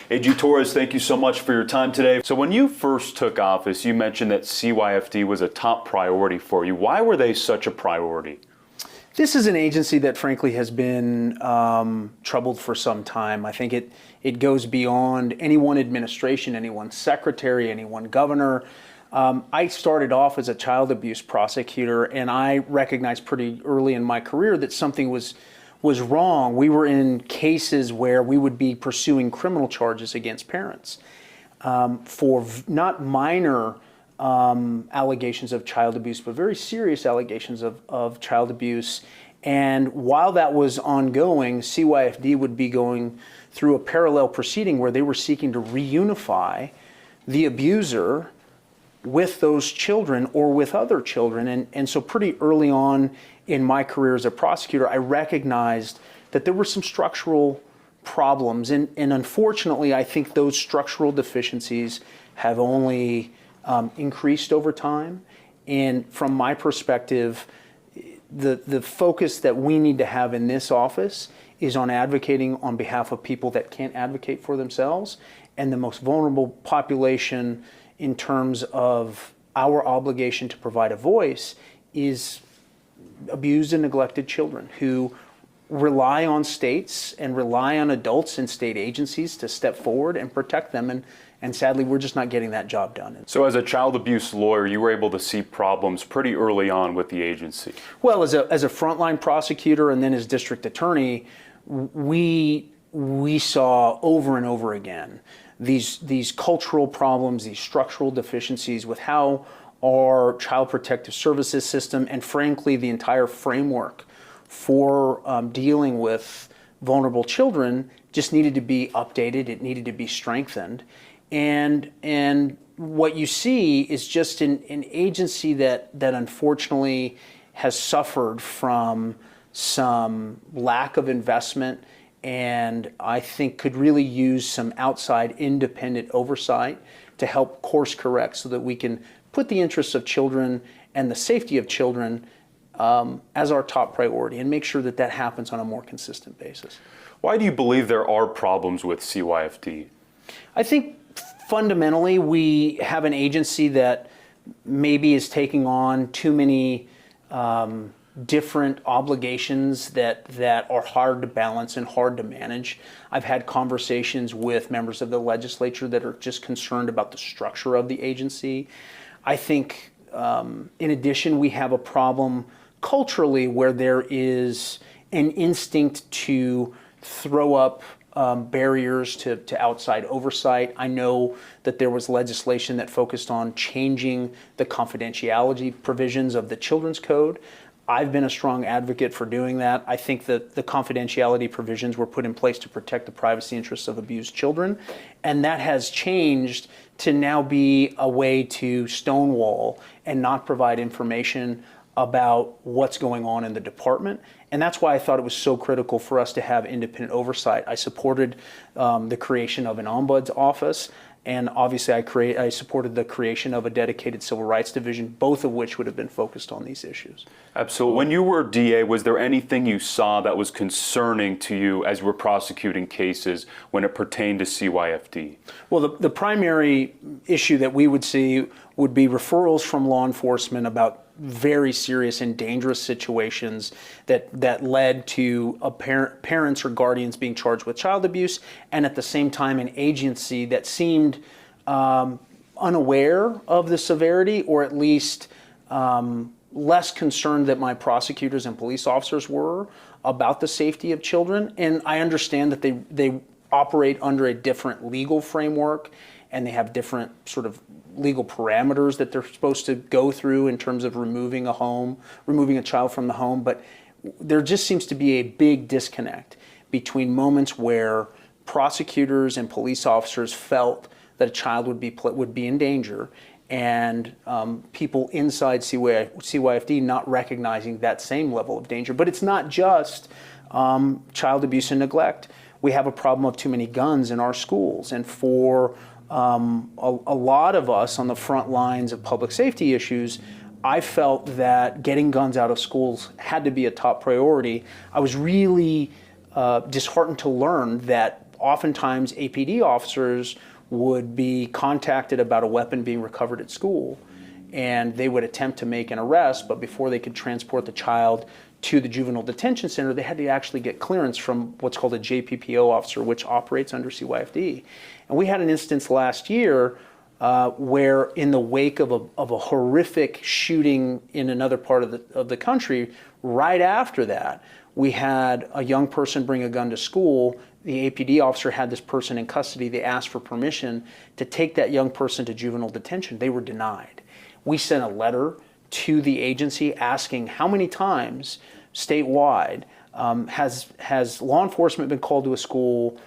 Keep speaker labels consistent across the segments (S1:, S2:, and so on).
S1: A.G. Torres, thank you so much for your time today. So when you first took office, you mentioned that CYFD was a top priority for you. Why were they such a priority?
S2: This is an agency that frankly has been troubled for some time. I think it goes beyond any one administration, any one secretary, any one governor. I started off as a child abuse prosecutor, and I recognized pretty early in my career that something was wrong. We were in cases where we would be pursuing criminal charges against parents for not minor allegations of child abuse, but very serious allegations of child abuse. And while that was ongoing, CYFD would be going through a parallel proceeding where they were seeking to reunify the abuser with those children or with other children. And so pretty early on in my career as a prosecutor, I recognized that there were some structural problems. And unfortunately, I think those structural deficiencies have only increased over time. And from my perspective, the focus that we need to have in this office is on advocating on behalf of people that can't advocate for themselves and the most vulnerable population in terms of our obligation to provide a voice is abused and neglected children who rely on states and rely on adults and state agencies to step forward and protect them. And sadly, we're just not getting that job done.
S1: So as a child abuse lawyer, you were able to see problems pretty early on with the agency.
S2: Well, as a frontline prosecutor and then as district attorney, we saw over and over again these cultural problems, these structural deficiencies with how our child protective services system and frankly the entire framework for dealing with vulnerable children just needed to be updated. It needed to be strengthened. And what you see is just an agency that unfortunately has suffered from some lack of investment and I think could really use some outside independent oversight to help course correct so that we can put the interests of children and the safety of children as our top priority and make sure that that happens on a more consistent basis.
S1: Why do you believe there are problems with CYFD?
S2: I think fundamentally we have an agency that maybe is taking on too many different obligations that are hard to balance and hard to manage. I've had conversations with members of the legislature that are just concerned about the structure of the agency. I think in addition, we have a problem culturally where there is an instinct to throw up barriers to outside oversight. I know that there was legislation that focused on changing the confidentiality provisions of the Children's Code. I've been a strong advocate for doing that. I think that the confidentiality provisions were put in place to protect the privacy interests of abused children, and that has changed to now be a way to stonewall and not provide information about what's going on in the department. And that's why I thought it was so critical for us to have independent oversight. I supported the creation of an ombuds office, and obviously I supported the creation of a dedicated civil rights division, both of which would have been focused on these issues.
S1: Absolutely. When you were DA, was there anything you saw that was concerning to you as you were prosecuting cases when it pertained to CYFD?
S2: Well, the primary issue that we would see would be referrals from law enforcement about very serious and dangerous situations that led to parents or guardians being charged with child abuse, and at the same time an agency that seemed unaware of the severity, or at least less concerned than my prosecutors and police officers were about the safety of children. And I understand that they operate under a different legal framework and they have different sort of legal parameters that they're supposed to go through in terms of removing a child from the home. But there just seems to be a big disconnect between moments where prosecutors and police officers felt that a child would be in danger and people inside CYFD not recognizing that same level of danger. But it's not just child abuse and neglect. We have a problem of too many guns in our schools, and for a lot of us on the front lines of public safety issues, I felt that getting guns out of schools had to be a top priority. I was really disheartened to learn that oftentimes APD officers would be contacted about a weapon being recovered at school, and they would attempt to make an arrest, but before they could transport the child to the juvenile detention center, they had to actually get clearance from what's called a JPPO officer, which operates under CYFD. And we had an instance last year where, in the wake of a horrific shooting in another part of the country, right after that, we had a young person bring a gun to school. The APD officer had this person in custody. They asked for permission to take that young person to juvenile detention. They were denied. We sent a letter to the agency asking how many times statewide has law enforcement been called to a school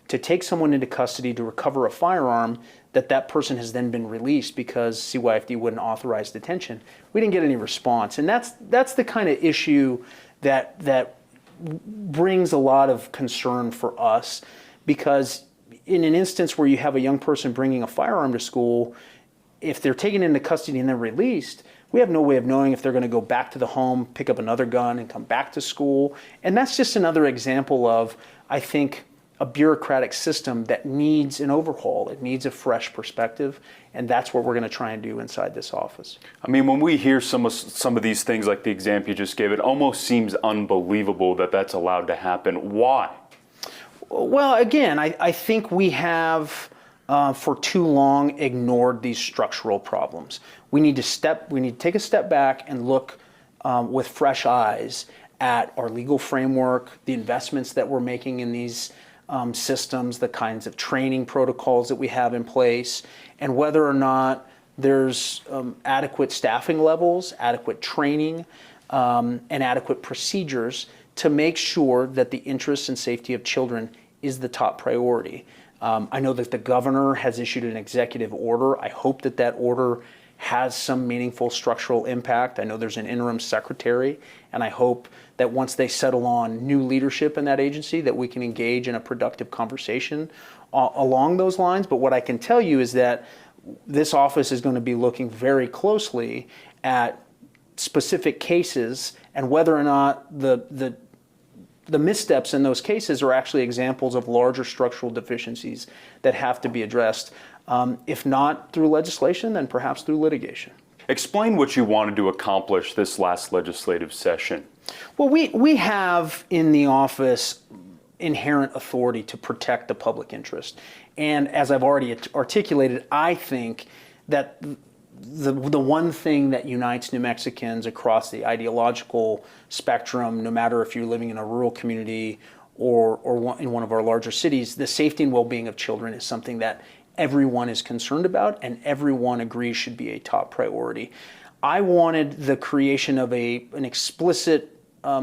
S2: to take someone into custody to recover a firearm, that person has then been released because CYFD wouldn't authorize detention. We didn't get any response. And that's the kind of issue that brings a lot of concern for us, because in an instance where you have a young person bringing a firearm to school, if they're taken into custody and then released, we have no way of knowing if they're going to go back to the home, pick up another gun, and come back to school. And that's just another example of, I think, a bureaucratic system that needs an overhaul. It needs a fresh perspective, and that's what we're going to try and do inside this office.
S1: I mean, when we hear some of these things, like the example you just gave, it almost seems unbelievable that that's allowed to happen. Why?
S2: Well, again, I think we have for too long ignored these structural problems. We need to take a step back and look with fresh eyes at our legal framework, the investments that we're making in these systems, the kinds of training protocols that we have in place, and whether or not there's adequate staffing levels, adequate training, and adequate procedures to make sure that the interests and safety of children is the top priority. I know that the governor has issued an executive order. I hope that order has some meaningful structural impact. I know there's an interim secretary, and I hope that once they settle on new leadership in that agency, that we can engage in a productive conversation along those lines. But what I can tell you is that this office is going to be looking very closely at specific cases and whether or not the missteps in those cases are actually examples of larger structural deficiencies that have to be addressed. If not through legislation, then perhaps through litigation.
S1: Explain what you wanted to accomplish this last legislative session.
S2: Well, we have in the office inherent authority to protect the public interest. And as I've already articulated, I think that the one thing that unites New Mexicans across the ideological spectrum, no matter if you're living in a rural community or in one of our larger cities, the safety and well-being of children is something that everyone is concerned about and everyone agrees should be a top priority. I wanted the creation of an explicit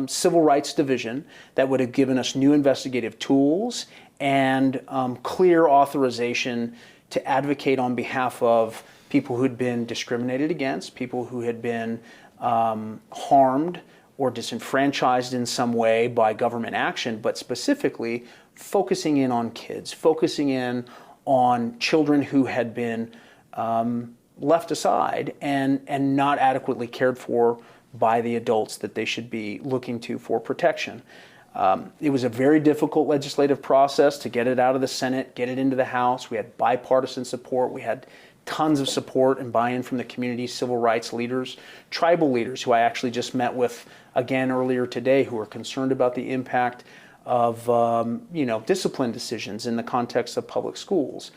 S2: civil rights division that would have given us new investigative tools and clear authorization to advocate on behalf of people who had been discriminated against, people who had been harmed or disenfranchised in some way by government action, but specifically focusing in on kids, focusing in on children who had been left aside and not adequately cared for by the adults that they should be looking to for protection. It was a very difficult legislative process to get it out of the Senate, get it into the House. We had bipartisan support. We had tons of support and buy-in from the community, civil rights leaders, tribal leaders who I actually just met with again earlier today, who are concerned about the impact of discipline decisions in the context of public schools.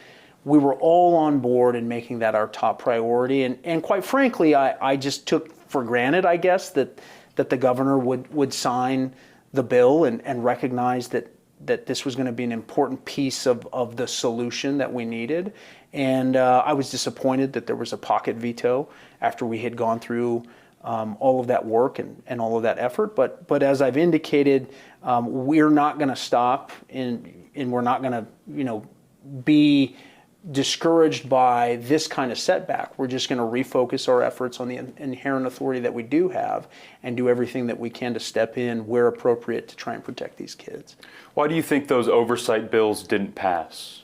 S2: We were all on board in making that our top priority, and quite frankly, I just took for granted, I guess, that the governor would sign the bill and recognize that this was going to be an important piece of the solution that we needed. And I was disappointed that there was a pocket veto after we had gone through all of that work and all of that effort. But as I've indicated, we're not going to stop and we're not going to be discouraged by this kind of setback. We're just going to refocus our efforts on the inherent authority that we do have and do everything that we can to step in where appropriate to try and protect these kids.
S1: Why do you think those oversight bills didn't pass?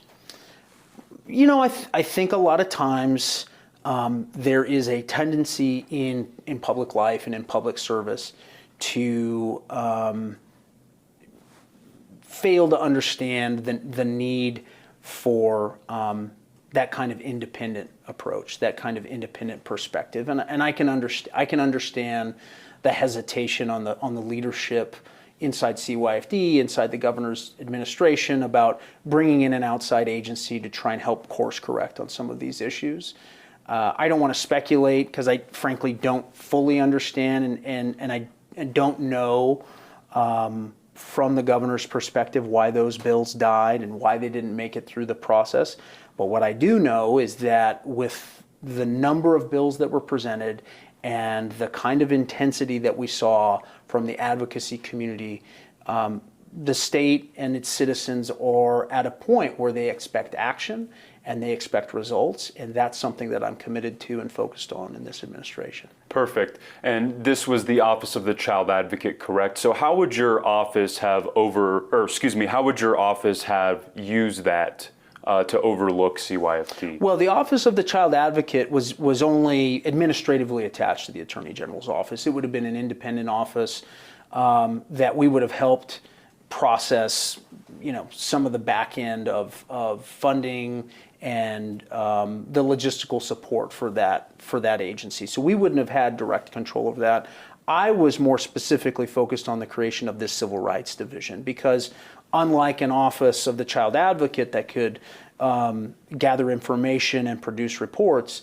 S2: I think a lot of times there is a tendency in public life and in public service to fail to understand the need for that kind of independent approach, that kind of independent perspective, and I can understand the hesitation on the leadership inside CYFD, inside the governor's administration, about bringing in an outside agency to try and help course correct on some of these issues. I don't want to speculate because I frankly don't fully understand, and I don't know from the governor's perspective why those bills died and why they didn't make it through the process. But what I do know is that with the number of bills that were presented and the kind of intensity that we saw from the advocacy community, the state and its citizens are at a point where they expect action and they expect results, and that's something that I'm committed to and focused on in this administration.
S1: Perfect. And this was the Office of the Child Advocate, correct? So how would your office have how would your office have used that to overlook CYFD?
S2: Well, the Office of the Child Advocate was only administratively attached to the Attorney General's office. It would have been an independent office that we would have helped process, some of the back end of funding and the logistical support for that agency. So we wouldn't have had direct control over that. I was more specifically focused on the creation of this Civil Rights Division because unlike an Office of the Child Advocate that could gather information and produce reports,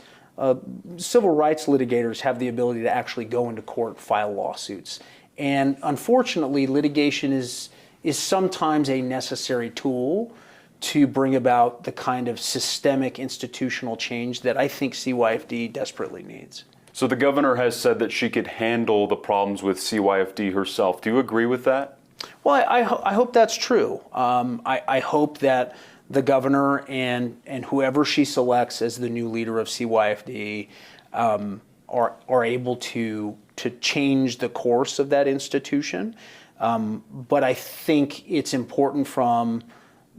S2: civil rights litigators have the ability to actually go into court, file lawsuits. And unfortunately, litigation is sometimes a necessary tool to bring about the kind of systemic institutional change that I think CYFD desperately needs.
S1: So the governor has said that she could handle the problems with CYFD herself. Do you agree with that?
S2: Well, I hope that's true. I hope that the governor and whoever she selects as the new leader of CYFD are able to change the course of that institution. But I think it's important from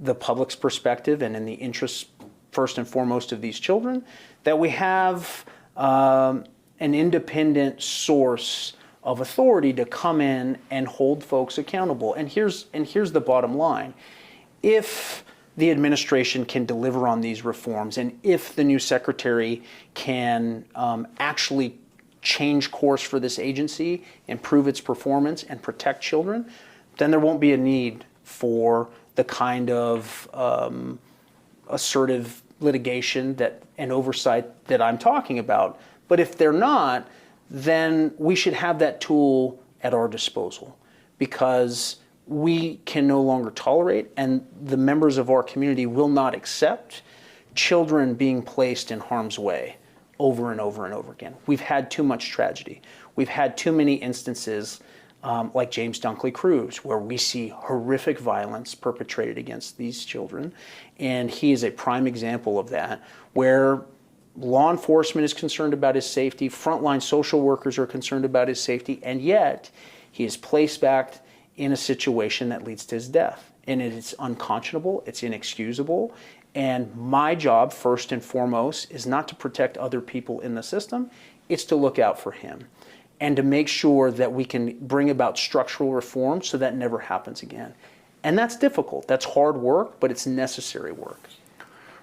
S2: the public's perspective and in the interest, first and foremost, of these children, that we have an independent source of authority to come in and hold folks accountable. And here's the bottom line. If the administration can deliver on these reforms, and if the new secretary can actually change course for this agency, improve its performance, and protect children, then there won't be a need for the kind of assertive litigation and oversight that I'm talking about. But if they're not, then we should have that tool at our disposal because we can no longer tolerate, and the members of our community will not accept, children being placed in harm's way over and over and over again. We've had too much tragedy. We've had too many instances like James Dunkley Cruz, where we see horrific violence perpetrated against these children. And he is a prime example of that, where law enforcement is concerned about his safety, frontline social workers are concerned about his safety, and yet he is placed back in a situation that leads to his death. And it is unconscionable, it's inexcusable, and my job, first and foremost, is not to protect other people in the system, it's to look out for him and to make sure that we can bring about structural reform so that never happens again. And that's difficult, that's hard work, but it's necessary work.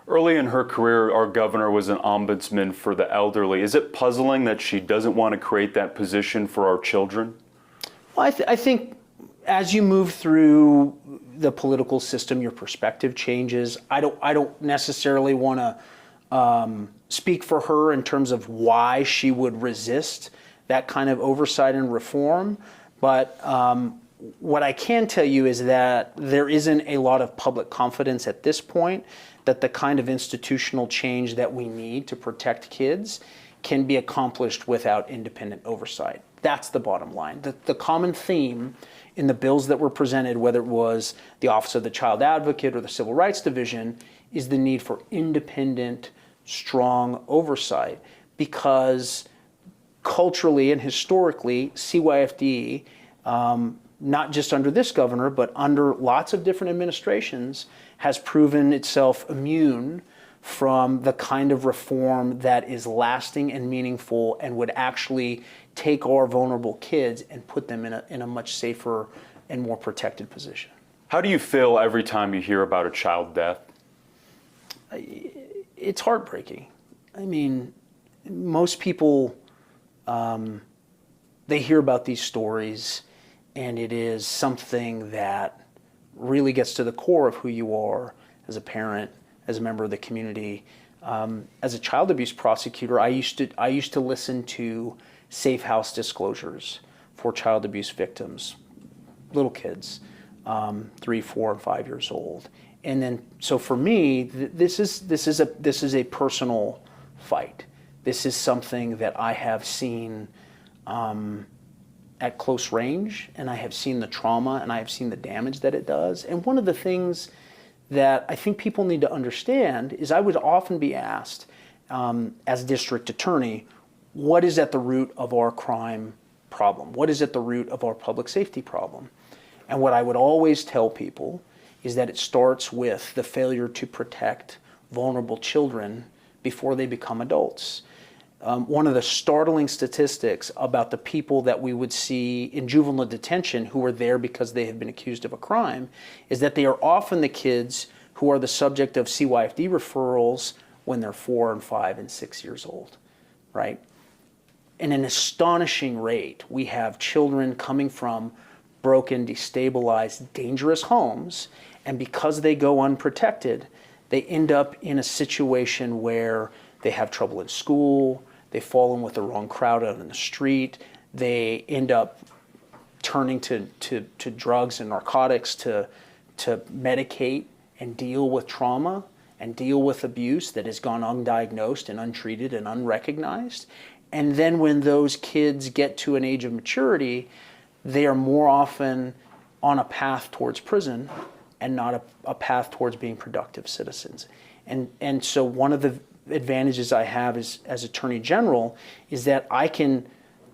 S1: Early in her career, our governor was an ombudsman for the elderly. Is it puzzling that she doesn't want to create that position for our children?
S2: Well, I think as you move through the political system, your perspective changes. I don't necessarily want to speak for her in terms of why she would resist that kind of oversight and reform. But what I can tell you is that there isn't a lot of public confidence at this point that the kind of institutional change that we need to protect kids can be accomplished without independent oversight. That's the bottom line. The common theme in the bills that were presented, whether it was the Office of the Child Advocate or the Civil Rights Division, is the need for independent, strong oversight, because culturally and historically, CYFD, not just under this governor, but under lots of different administrations, has proven itself immune from the kind of reform that is lasting and meaningful and would actually take our vulnerable kids and put them in a much safer and more protected position.
S1: How do you feel every time you hear about a child death?
S2: It's heartbreaking. I mean, most people, they hear about these stories, and it is something that really gets to the core of who you are as a parent, as a member of the community. As a child abuse prosecutor, I used to listen to safe house disclosures for child abuse victims, little kids, 3, 4, and 5 years old. And then, so for me, this is a personal fight. This is something that I have seen at close range, and I have seen the trauma, and I have seen the damage that it does. And one of the things that I think people need to understand is I would often be asked, as district attorney, what is at the root of our crime problem? What is at the root of our public safety problem? And what I would always tell people is that it starts with the failure to protect vulnerable children before they become adults. One of the startling statistics about the people that we would see in juvenile detention who are there because they have been accused of a crime is that they are often the kids who are the subject of CYFD referrals when they're 4 and 5 and 6 years old, right? In an astonishing rate, we have children coming from broken, destabilized, dangerous homes, and because they go unprotected, they end up in a situation where they have trouble in school, they fall in with the wrong crowd out in the street, they end up turning to drugs and narcotics to medicate and deal with trauma and deal with abuse that has gone undiagnosed and untreated and unrecognized. And then when those kids get to an age of maturity, they are more often on a path towards prison and not a path towards being productive citizens. And so one of the advantages I have as Attorney General is that I can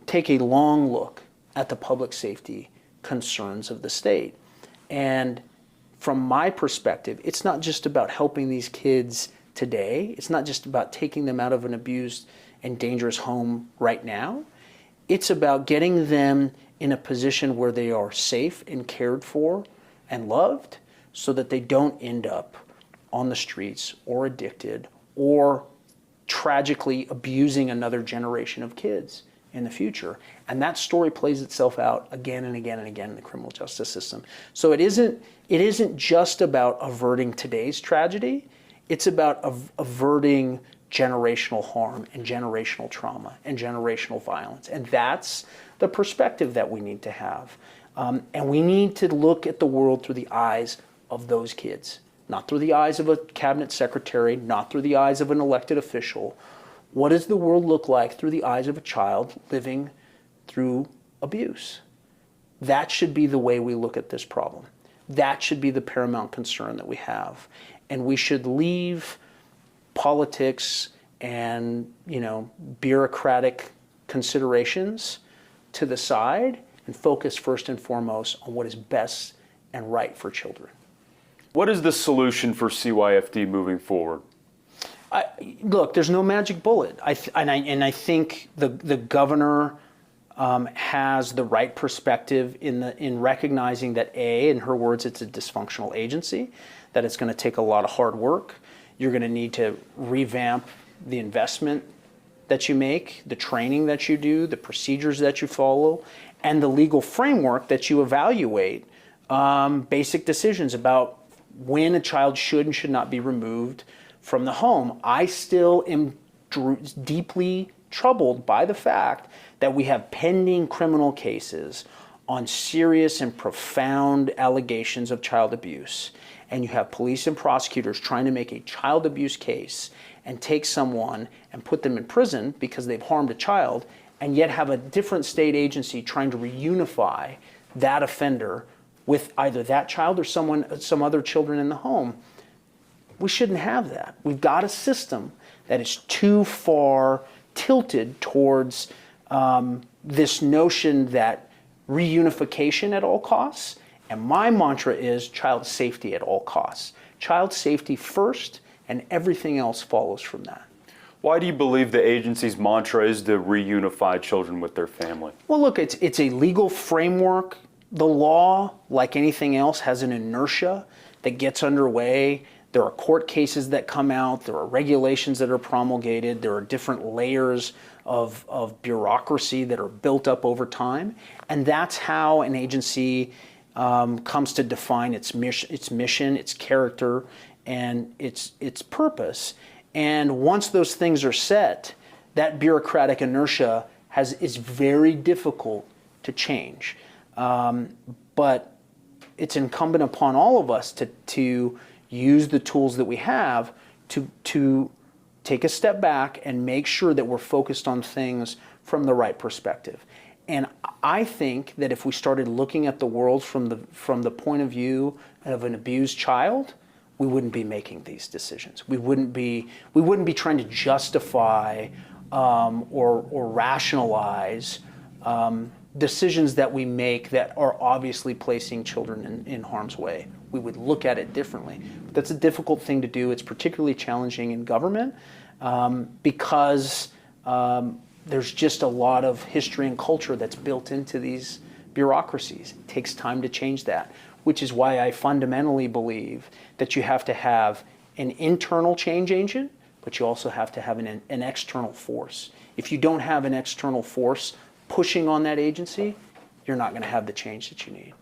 S2: take a long look at the public safety concerns of the state. And from my perspective, it's not just about helping these kids today. It's not just about taking them out of an abused and dangerous home right now. It's about getting them in a position where they are safe and cared for and loved so that they don't end up on the streets or addicted or tragically abusing another generation of kids in the future. And that story plays itself out again and again and again in the criminal justice system. So it isn't just about averting today's tragedy, it's about averting generational harm and generational trauma and generational violence. And that's the perspective that we need to have. And we need to look at the world through the eyes of those kids, not through the eyes of a cabinet secretary, not through the eyes of an elected official. What does the world look like through the eyes of a child living through abuse? That should be the way we look at this problem. That should be the paramount concern that we have. And we should leave politics and, bureaucratic considerations to the side and focus first and foremost on what is best and right for children.
S1: What is the solution for CYFD moving forward?
S2: Look, there's no magic bullet. I think the governor has the right perspective in recognizing that in her words, it's a dysfunctional agency, that it's going to take a lot of hard work. You're going to need to revamp the investment that you make, the training that you do, the procedures that you follow, and the legal framework that you evaluate basic decisions about when a child should and should not be removed from the home. I still am deeply troubled by the fact that we have pending criminal cases on serious and profound allegations of child abuse. And you have police and prosecutors trying to make a child abuse case and take someone and put them in prison because they've harmed a child, and yet have a different state agency trying to reunify that offender with either that child or some other children in the home. We shouldn't have that. We've got a system that is too far tilted towards this notion that reunification at all costs. And my mantra is child safety at all costs. Child safety first, and everything else follows from that.
S1: Why do you believe the agency's mantra is to reunify children with their family?
S2: Well, look, it's a legal framework The law, like anything else, has an inertia that gets underway. There are court cases that come out. There are regulations that are promulgated. There are different layers of bureaucracy that are built up over time. And that's how an agency comes to define its mission, its character, and its purpose. And once those things are set, that bureaucratic inertia is very difficult to change. But it's incumbent upon all of us to use the tools that we have to take a step back and make sure that we're focused on things from the right perspective. And I think that if we started looking at the world from the point of view of an abused child, we wouldn't be making these decisions. We wouldn't be trying to justify or rationalize decisions that we make that are obviously placing children in harm's way. We would look at it differently. But that's a difficult thing to do. It's particularly challenging in government because there's just a lot of history and culture that's built into these bureaucracies. It takes time to change that, which is why I fundamentally believe that you have to have an internal change agent, but you also have to have an external force. If you don't have an external force pushing on that agency, you're not going to have the change that you need.